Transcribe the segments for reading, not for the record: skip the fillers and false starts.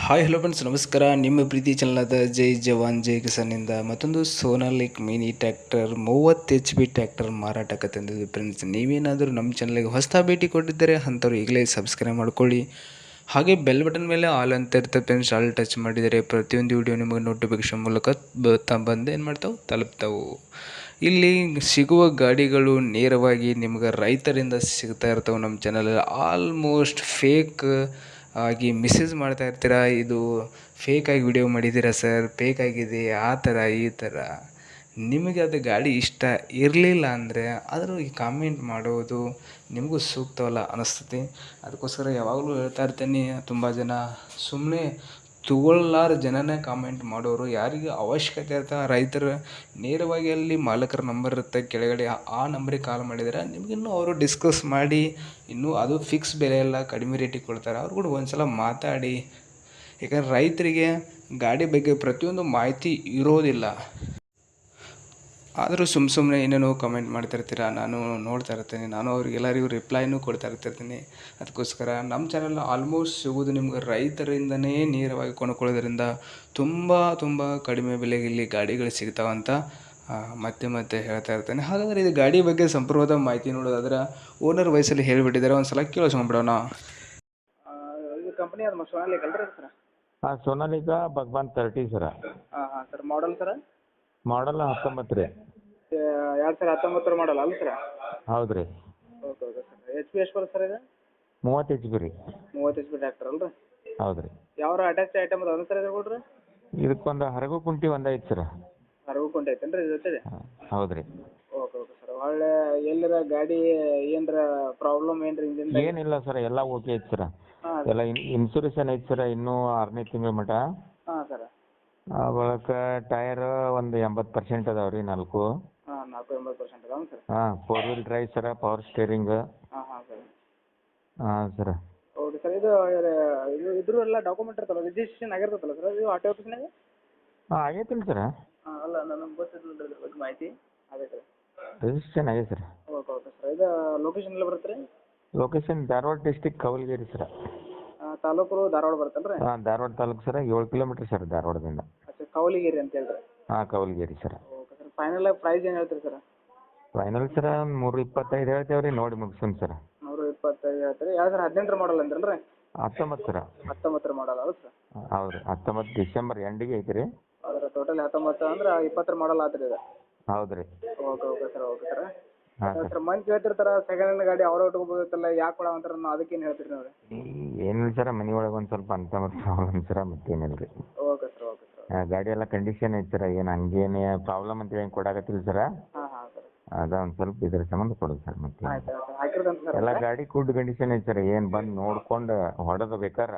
Hi hello friends, ನಮಸ್ಕಾರ. ನಿಮ್ಮ ಪ್ರೀತಿ ಚಾನಲಾದ ಜೈ ಜವಾನ್ ಜೈ ಕಿಸಾನಿಂದ ಮತ್ತೊಂದು ಸೋನಾಲಿಕ್ ಮಿನಿ ಟ್ರ್ಯಾಕ್ಟರ್ 30 HP ಟ್ರ್ಯಾಕ್ಟರ್ ಮಾರಾಟಕ್ಕೆ ತಂದಿದ್ದು ಫ್ರೆಂಡ್ಸ್. ನೀವೇನಾದರೂ ನಮ್ಮ ಚಾನಲ್ಗೆ ಹೊಸ ಭೇಟಿ ಕೊಟ್ಟಿದ್ದರೆ ಅಂಥವ್ರು ಈಗಲೇ ಸಬ್ಸ್ಕ್ರೈಬ್ ಮಾಡ್ಕೊಳ್ಳಿ. ಹಾಗೆ ಬೆಲ್ ಬಟನ್ ಮೇಲೆ ಆಲ್ ಅಂತ ಇರ್ತದೆ ಫ್ರೆಂಡ್ಸ್. ಆಲ್ ಟಚ್ ಮಾಡಿದರೆ ಪ್ರತಿಯೊಂದು ವಿಡಿಯೋ ನಿಮಗೆ ನೋಟಿಫಿಕೇಶನ್ ಮೂಲಕ ಬಂದು ಏನು ಮಾಡ್ತಾವೆ, ತಲುಪ್ತಾವೆ. ಇಲ್ಲಿ ಸಿಗುವ ಗಾಡಿಗಳು ನೇರವಾಗಿ ನಿಮ್ಗೆ ರೈತರಿಂದ ಸಿಗ್ತಾ ಇರ್ತವೆ. ನಮ್ಮ ಚಾನಲಲ್ಲಿ ಆಲ್ಮೋಸ್ಟ್ ಫೇಕ್ ಆಗಿ ಮೆಸೇಜ್ ಮಾಡ್ತಾ ಇರ್ತೀರ, ಇದು ಫೇಕಾಗಿ ವಿಡಿಯೋ ಮಾಡಿದ್ದೀರಾ ಸರ್, ಫೇಕಾಗಿದೆ, ಆ ಥರ ಈ ಥರ. ನಿಮಗೆ ಅದು ಗಾಡಿ ಇಷ್ಟ ಇರಲಿಲ್ಲ ಅಂದರೆ ಆದರೂ ಈ ಕಾಮೆಂಟ್ ಮಾಡೋದು ನಿಮಗೂ ಸೂಕ್ತವಲ್ಲ ಅನ್ನಿಸ್ತೈತಿ. ಅದಕ್ಕೋಸ್ಕರ ಯಾವಾಗಲೂ ಹೇಳ್ತಾ ಇರ್ತೀನಿ, ತುಂಬ ಜನ ಸುಮ್ಮನೆ ತಗೊಳ್ಳಾರ ಜನನೇ ಕಾಮೆಂಟ್ ಮಾಡೋರು. ಯಾರಿಗೆ ಅವಶ್ಯಕತೆ ಇರ್ತಾ ರೈತರು ನೇರವಾಗಿ ಅಲ್ಲಿ ಮಾಲಕರ ನಂಬರ್ ಇರುತ್ತೆ ಕೆಳಗಡೆ, ಆ ನಂಬರಿಗೆ ಕಾಲ್ ಮಾಡಿದರೆ ನಿಮಗಿನ್ನೂ ಅವರು ಡಿಸ್ಕಸ್ ಮಾಡಿ ಇನ್ನೂ ಅದು ಫಿಕ್ಸ್ ಬೆಲೆ ಎಲ್ಲ ಕಡಿಮೆ ರೇಟಿಗೆ ಕೊಡ್ತಾರೆ. ಅವ್ರು ಕೂಡ ಒಂದು ಸಲ ಮಾತಾಡಿ. ಯಾಕಂದ್ರೆ ರೈತರಿಗೆ ಗಾಡಿ ಬಗ್ಗೆ ಪ್ರತಿಯೊಂದು ಮಾಹಿತಿ ಇರೋದಿಲ್ಲ. ಆದರೂ ಸುಮ್ಮನೆ ಏನೇನೋ ಕಮೆಂಟ್ ಮಾಡ್ತಾಯಿರ್ತೀರ, ನಾನು ನೋಡ್ತಾ ಇರ್ತೀನಿ. ನಾನು ಅವ್ರಿಗೆಲ್ಲರಿಗೂ ರಿಪ್ಲೈನೂ ಕೊಡ್ತಾ ಇರ್ತಿರ್ತೀನಿ. ಅದಕ್ಕೋಸ್ಕರ ನಮ್ಮ ಚಾನಲ್ ಆಲ್ಮೋಸ್ಟ್ ಸಿಗೋದು ನಿಮ್ಗೆ ರೈತರಿಂದನೇ ನೇರವಾಗಿ ಕೊಂಡ್ಕೊಳ್ಳೋದ್ರಿಂದ ತುಂಬ ಕಡಿಮೆ ಬೆಲೆಗೆ ಇಲ್ಲಿ ಗಾಡಿಗಳು ಸಿಗ್ತಾವಂತ ಮತ್ತೆ ಹೇಳ್ತಾ ಇರ್ತೇನೆ. ಹಾಗಾದರೆ ಇದು ಗಾಡಿ ಬಗ್ಗೆ ಸಂಪೂರ್ಣವಾದ ಮಾಹಿತಿ ನೋಡೋದಾದ್ರೆ ಓನರ್ ವಯಸ್ಸಲ್ಲಿ ಹೇಳಿಬಿಟ್ಟಿದ್ದಾರೆ. ಒಂದು ಸಲ ಕೇಳಿಸ್ಕೊಂಡ್ಬಿಡೋಣ. ಇದು ಕಂಪ್ನಿ ಅದು ಸೋನಾಲಿಕ ಅಲ್ರಿ ಸರ್? ಹಾಂ, ಸೋನಾಲಿಕಾ ಭಗವಾನ್ 30 ಸರ. ಹಾಂ ಸರ್. Model sir? ಮಾಡಲ್ 19 ರೀ. 2019 ಮಾಡಲ್ ಅಲ್ಲ ಸರ್? ಹೌದು ರೀ. Okay sir. ಎಚ್ ಪಿ ಎಷ್ಟು ಬರುತ್ತೆ ಸರ್ ಇದು? 30 HP ರೀ. 30 HP ಟ್ರ್ಯಾಕ್ಟರ್ ಅಲ್ರಿ? ಹೌದು ರೀ. ಯಾವ ಅಟ್ಯಾಚ್ ಐಟಮ್ ಅದಾವ ಸರ್ ಇದು ಕೊಡ್ರಿ? ಇದಕ್ಕೊಂದು ಹರಗು ಕುಂಟಿ ಒಂದು ಐತೆ ಸರ್. ಹರಗು ಕುಂಟಿ ಐತೇನ್ರಿ ಇದು ಜೊತೆಗೆ? ಹೌದು ರೀ. Okay sir. ಒಳ್ಳೆ ಎಲ್ಲರ ಗಾಡಿ ಏನರ ಪ್ರಾಬ್ಲಮ್ ಏನ್ರಿ ಇಂಜಿನ್? ಏನಿಲ್ಲ ಸರ್, ಎಲ್ಲ ಓಕೆ ಐತೆ ಸರ್. ಎಲ್ಲ ಇನ್ಸೂರೆನ್ಸ್ ಐತೆ ಸರ್, ಇನ್ನೂ 6ನೇ ತಿಂಗಳ ಮಟ್ಟ. ಹಾಂ ಸರ್. ಬಳಿಕ ಟೈರ್ ಒಂದು 80% ಅದಾವೆ ರೀ, 4. ಹಾಂ, 80% ಅದಾವ ಸರ್? ಹಾಂ, 4 ವೀಲ್ ಡ್ರೈವ್ ಸರ, ಪವರ್ ಸ್ಟೇರಿಂಗ್. ಹಾಂ ಸರ್. ಹಾಂ ಸರ್. ಹೌದು ಸರ್. ಇದ್ರ ಎಲ್ಲ ಡಾಕ್ಯುಮೆಂಟ್ ಇರ್ತಲ್ಲ, ರಿಜಿಸ್ಟ್ರೇಷನ್ ಆಗಿರ್ತಲ್ಲ ಸರ್ ಇದು ಆರ್ ಟಿ ಆಫೀಸ್ನಾಗ? ಹಾಂ, ಆಗೈತಿಲ್ಲ ಸರ್. ಹಾಂ, ಅಲ್ಲ ನನಗೆ ಗೊತ್ತಿರಲಿಲ್ಲ ಅದ್ರ ಬಗ್ಗೆ ಮಾಹಿತಿ. ಆಗೈತೆ ರಿಜಿಸ್ಟ್ರೇಷನ್ ಆಗೈತೆ ಸರ್. Okay sir. ಇದು ಲೊಕೇಶನ್ ಎಲ್ಲ ಬರುತ್ತೆ ರೀ? Location Dharwad district Kavalagiri sir. Taluk Dharwad ಬರುತ್ತಲ್ಲ ರೀ? ಹಾಂ, Dharwad taluk sir. 7 kilometre sir ಧಾರವಾಡದಿಂದ. ಅಚ್ಚಾ, ಕವಲಗಿರಿ ಅಂತ ಹೇಳ್ರಿ? ಹಾಂ, Kavalagiri sir. Okay sir. Final price ಏನು ಹೇಳ್ತೀರಿ ಸರ್? ಫೈನಲ್ ಸರ್ 325 ಹೇಳ್ತೇವೆ ರೀ, ನೋಡಿ ಮುಗಿಸೋಣ ಸರ್. 125 ಹೇಳ್ತೀರಿ. 2018 ಮಾಡಲ್ ಅಂದ್ರಲ್ಲ ರೀ? 19 ಸರ್. 19 ಮಾಡಲ್ ಅಲ್ಲ ಸರ್? ಹೌದು ರೀ. 19 ಡಿಸೆಂಬರ್ ಎಂಡಿಗೆ ಐತೆ ರೀ. ಅದರ ಟೋಟಲ್ 19 ಅಂದ್ರೆ 20 ಮಾಡಲ್ ಆತ್ರಿ ಇದು? ಹೌದು ರೀ. Okay sir. ಹಾಂ ಸರ್, ಮಂದಿ ಕೇಳ್ತಿರ್ತಾರ ಸೆಕೆಂಡ್ ಹ್ಯಾಂಡ್ ಗಾಡಿ ಅವ್ರ ಇಟ್ಕೋಬೋದಿತ್ತಲ್ಲ, ಯಾಕೆ ಕೊಡ ಅಂತಾರ, ಅದಕ್ಕೇನು ಹೇಳ್ತೀರಿ ನೀವು? ಏನಿಲ್ಲ ಸರ್, ಮನೆ ಒಳಗೆ ಒಂದು ಸ್ವಲ್ಪ ಅಂತ ಪ್ರಾಬ್ಲಮ್ ಸರ, ಮತ್ತೇನಿಲ್ಲ ರೀ. Okay sir. ಗಾಡಿ ಎಲ್ಲ ಕಂಡೀಷನ್ ಐತೆ ಸರ್, ಏನು ಹಂಗೇನೆ ಪ್ರಾಬ್ಲಮ್ ಅಂತ ಏನು ಕೊಡಾಕತ್ತಿಲ್ಲ ಸರ್. ಹಾಂ ಸರ್. ಅದ ಒಂದು ಸ್ವಲ್ಪ ಇದ್ರ ಸಂಬಂಧ ಕೊಡೋದು ಸರ್. ಮತ್ತೆ ಆಯ್ತು ಹಾಕಿರ್ದಂತ ಸರ್ ಎಲ್ಲ ಗಾಡಿ ಗುಡ್ ಕಂಡೀಷನ್ ಐತೆ ಸರ್, ಏನು ಬಂದು ನೋಡ್ಕೊಂಡು ಹೊಡೆದು ಬೇಕಾರ.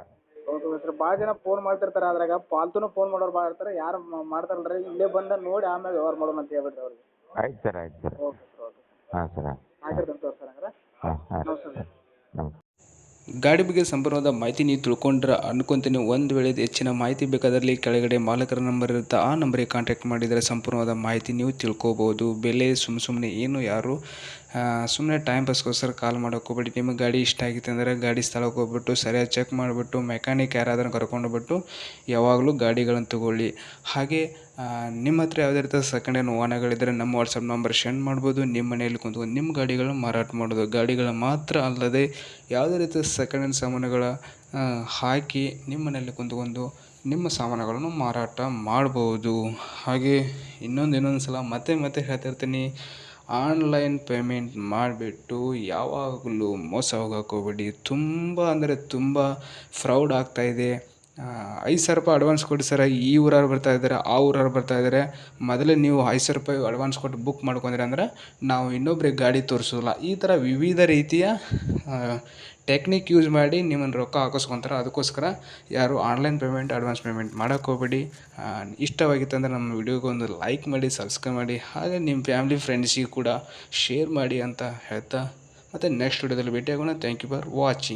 Okay sir. ಭಾಳ ಜನ ಫೋನ್ ಮಾಡ್ತಿರ್ತಾರೆ, ಅದ್ರಾಗ ಪಾಲ್ತುನು ಫೋನ್ ಮಾಡೋರು ಭಾಳ ಇರ್ತಾರೆ. ಯಾರು ಮಾಡ್ತಾರಲ್ರಿ ಇಲ್ಲೇ ಬಂದು ನೋಡಿ ಆಮೇಲೆ ವ್ಯವಹಾರ ಮಾಡೋಣ ಅಂತ ಹೇಳ್ಬಿಟ್ರಿ ಅವ್ರಿಗೆ. ಆಯ್ತು ಸರ್. Okay sir. ಹಾಂ ಸರ್. ಹಾಕಿರ್ದಂತ ಸರ್ ಹಂಗಾರೆ. ಹಾಂ ನಮಸ್ತೆ. ನಮಸ್ತೆ. ಗಾಡಿ ಬಗ್ಗೆ ಸಂಪೂರ್ಣವಾದ ಮಾಹಿತಿ ನೀವು ತಿಳ್ಕೊಂಡ್ರೆ ಅನ್ಕೊಂತೀನಿ. ಒಂದು ವೇಳೆ ಹೆಚ್ಚಿನ ಮಾಹಿತಿ ಬೇಕಾದಲ್ಲಿ ಕೆಳಗಡೆ ಮಾಲಕರ ನಂಬರ್ ಇರುತ್ತೆ, ಆ ನಂಬರಿಗೆ ಕಾಂಟ್ಯಾಕ್ಟ್ ಮಾಡಿದರೆ ಸಂಪೂರ್ಣವಾದ ಮಾಹಿತಿ ನೀವು ತಿಳ್ಕೊಬೋದು. ಬೆಲೆ ಸುಮ್ಮನೆ ಏನು ಯಾರು ಸುಮ್ಮನೆ ಟೈಮ್ ಪಾಸ್ಗೋಸ್ಕರ ಕಾಲ್ ಮಾಡೋಕೆ ಹೋಗ್ಬೇಡಿ. ನಿಮಗೆ ಗಾಡಿ ಇಷ್ಟ ಆಗಿತ್ತು ಅಂದರೆ ಗಾಡಿ ಸ್ಥಳಕ್ಕೆ ಹೋಗ್ಬಿಟ್ಟು ಸರಿಯಾಗಿ ಚೆಕ್ ಮಾಡಿಬಿಟ್ಟು ಮೆಕ್ಯಾನಿಕ್ ಯಾರಾದರೂ ಕರ್ಕೊಂಡೋಗ್ಬಿಟ್ಟು ಯಾವಾಗಲೂ ಗಾಡಿಗಳನ್ನು ತಗೊಳ್ಳಿ. ಹಾಗೆ ನಿಮ್ಮ ಹತ್ರ ಯಾವುದೇ ರೀತಿಯ ಸೆಕೆಂಡ್ ಹ್ಯಾಂಡ್ ವಾಹನಗಳಿದ್ದರೆ ನಮ್ಮ ವಾಟ್ಸಪ್ ನಂಬರ್ ಸೆಂಡ್ ಮಾಡ್ಬೋದು. ನಿಮ್ಮ ಮನೆಯಲ್ಲಿ ಕುಂತ್ಕೊಂಡು ನಿಮ್ಮ ಗಾಡಿಗಳನ್ನ ಮಾರಾಟ ಮಾಡೋದು. ಗಾಡಿಗಳ ಮಾತ್ರ ಅಲ್ಲದೆ ಯಾವುದೇ ರೀತಿಯ ಸೆಕೆಂಡ್ ಹ್ಯಾಂಡ್ ಸಾಮಾನುಗಳ ಹಾಕಿ ನಿಮ್ಮ ಮನೆಯಲ್ಲಿ ಕುಂತ್ಕೊಂಡು ನಿಮ್ಮ ಸಾಮಾನುಗಳನ್ನು ಮಾರಾಟ ಮಾಡ್ಬೋದು. ಹಾಗೆ ಇನ್ನೊಂದು ಸಲ ಮತ್ತೆ ಹೇಳ್ತಿರ್ತೀನಿ, ಆನ್ಲೈನ್ ಪೇಮೆಂಟ್ ಮಾಡಿಬಿಟ್ಟು ಯಾವಾಗಲೂ ಮೋಸ ಹೋಗಕ್ಕೆ ಹೋಗ್ಬೇಡಿ. ತುಂಬ ಫ್ರೌಡ್ ಆಗ್ತಾಯಿದೆ. 5,000 ರೂಪಾಯಿ ಅಡ್ವಾನ್ಸ್ ಕೊಡಿ ಸರ್, ಈ ಊರವ್ರು ಬರ್ತಾಯಿದ್ದಾರೆ, ಆ ಊರವ್ರು ಬರ್ತಾಯಿದ್ದಾರೆ, ಮೊದಲೇ ನೀವು 5,000 ರೂಪಾಯಿ ಅಡ್ವಾನ್ಸ್ ಕೊಟ್ಟು ಬುಕ್ ಮಾಡ್ಕೊಂಡ್ರಿ ಅಂದ್ರೆ ನಾವು ಇನ್ನೊಬ್ರಿಗೆ ಗಾಡಿ ತೋರಿಸೋಲ್ಲ. ಈ ಥರ ವಿವಿಧ ರೀತಿಯ ಟೆಕ್ನಿಕ್ ಯೂಸ್ ಮಾಡಿ ನಿಮ್ಮನ್ನು ರೊಕ್ಕ ಹಾಕಿಸ್ಕೊತಾರೆ. ಅದಕ್ಕೋಸ್ಕರ ಯಾರು ಆನ್ಲೈನ್ ಪೇಮೆಂಟ್ ಅಡ್ವಾನ್ಸ್ ಪೇಮೆಂಟ್ ಮಾಡೋಕ್ಕೆ ಹೋಗ್ಬೇಡಿ. ಇಷ್ಟವಾಗಿತ್ತಂದರೆ ನಮ್ಮ ವಿಡಿಯೋಗೆ ಒಂದು ಲೈಕ್ ಮಾಡಿ, ಸಬ್ಸ್ಕ್ರೈಬ್ ಮಾಡಿ, ಹಾಗೆ ನಿಮ್ಮ ಫ್ಯಾಮಿಲಿ ಫ್ರೆಂಡ್ಸಿಗೆ ಕೂಡ ಶೇರ್ ಮಾಡಿ ಅಂತ ಹೇಳ್ತಾ ಮತ್ತೆ ನೆಕ್ಸ್ಟ್ ವಿಡಿಯೋದಲ್ಲಿ ಭೇಟಿಯಾಗೋಣ. Thank you for watching.